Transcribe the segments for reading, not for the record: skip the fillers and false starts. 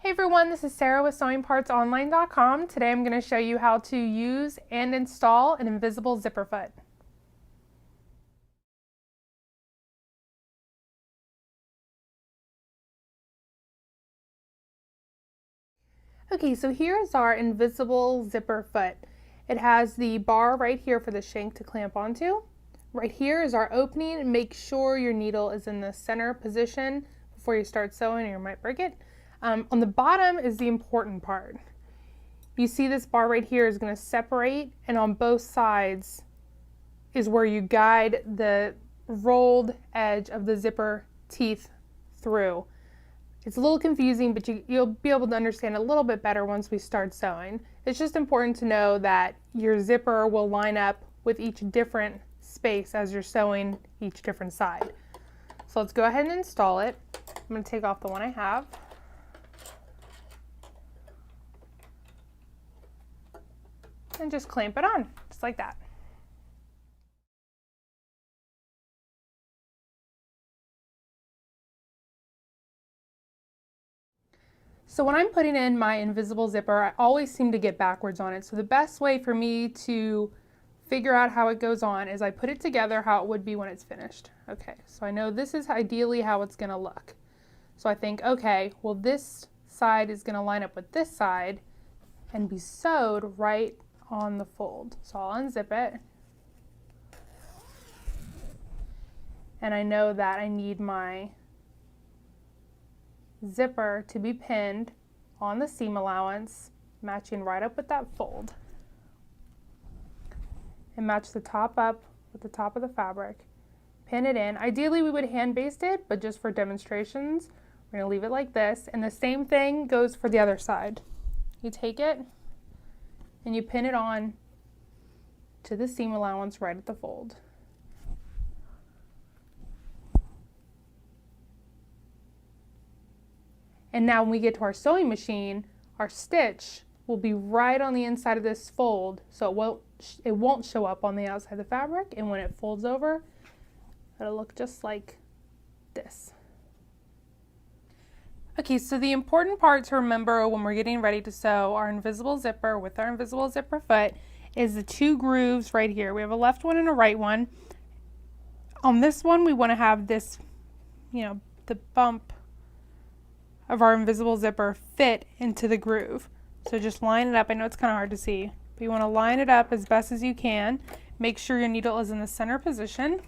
Hey everyone, this is Sarah with SewingPartsOnline.com. Today I'm going to show you how to use and install an invisible zipper foot. Okay, so here is our invisible zipper foot. It has the bar right here for the shank to clamp onto. Right here is our opening. Make sure your needle is in the center position before you start sewing or you might break it. On the bottom is the important part. You see this bar right here is going to separate, and on both sides is where you guide the rolled edge of the zipper teeth through. It's a little confusing, but you'll be able to understand a little bit better once we start sewing. It's just important to know that your zipper will line up with each different space as you're sewing each different side. So let's go ahead and install it. I'm going to take off the one I have. And just clamp it on, just like that. So when I'm putting in my invisible zipper, I always seem to get backwards on it. So the best way for me to figure out how it goes on is I put it together how it would be when it's finished. Okay, so I know this is ideally how it's gonna look. So I think, okay, well this side is gonna line up with this side and be sewed right on the fold. So I'll unzip it. And I know that I need my zipper to be pinned on the seam allowance, matching right up with that fold. And match the top up with the top of the fabric. Pin it in. Ideally we would hand baste it, but just for demonstrations, we're gonna leave it like this. And the same thing goes for the other side. You take it and you pin it on to the seam allowance right at the fold. And now when we get to our sewing machine, our stitch will be right on the inside of this fold, so it won't show up on the outside of the fabric, and when it folds over, it'll look just like this. Okay, so the important part to remember when we're getting ready to sew our invisible zipper with our invisible zipper foot is the two grooves right here. We have a left one and a right one. On this one, we want to have this, the bump of our invisible zipper fit into the groove. So just line it up. I know it's kind of hard to see, but you want to line it up as best as you can. Make sure your needle is in the center position,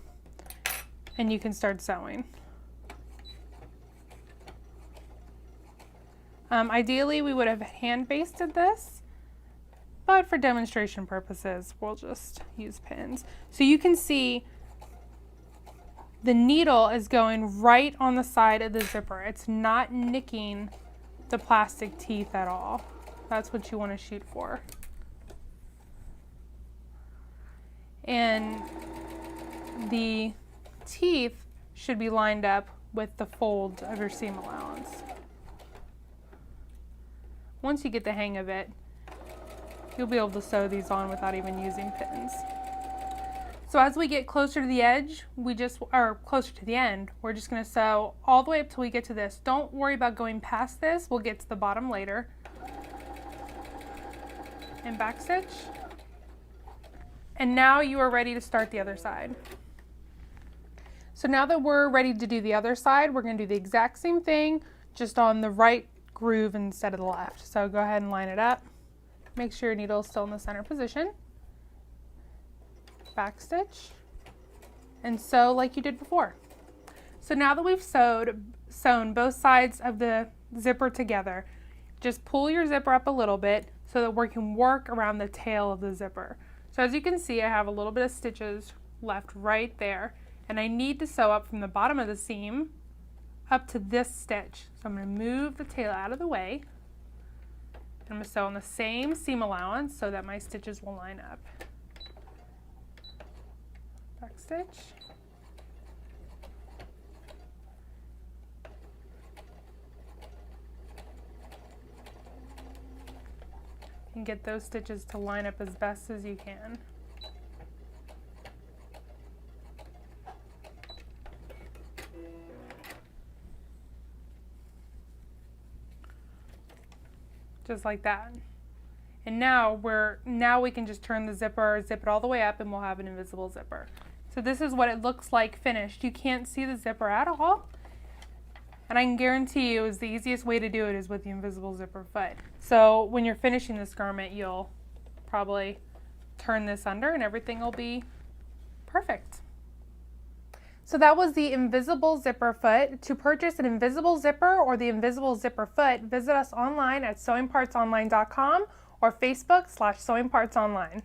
and you can start sewing. Ideally, we would have hand basted this, but for demonstration purposes, we'll just use pins. So you can see the needle is going right on the side of the zipper. It's not nicking the plastic teeth at all. That's what you want to shoot for. And the teeth should be lined up with the fold of your seam allowance. Once you get the hang of it, you'll be able to sew these on without even using pins. So as we get closer to the edge, closer to the end, we're just going to sew all the way up till we get to this. Don't worry about going past this. We'll get to the bottom later. And backstitch. And now you are ready to start the other side. So now that we're ready to do the other side, we're going to do the exact same thing, just on the right groove instead of the left. So go ahead and line it up. Make sure your needle is still in the center position. Backstitch, and sew like you did before. So now that we've sewn both sides of the zipper together, just pull your zipper up a little bit so that we can work around the tail of the zipper. So as you can see, I have a little bit of stitches left right there, and I need to sew up from the bottom of the seam up to this stitch. So I'm going to move the tail out of the way. I'm going to sew on the same seam allowance so that my stitches will line up. Backstitch. And get those stitches to line up as best as you can. just like that. And now we can just turn the zipper, zip it all the way up, and we'll have an invisible zipper. So this is what it looks like finished. You can't see the zipper at all. And I can guarantee you the easiest way to do it is with the invisible zipper foot. So when you're finishing this garment, you'll probably turn this under and everything will be perfect. So that was the invisible zipper foot. To purchase an invisible zipper or the invisible zipper foot, visit us online at sewingpartsonline.com or Facebook/sewingpartsonline.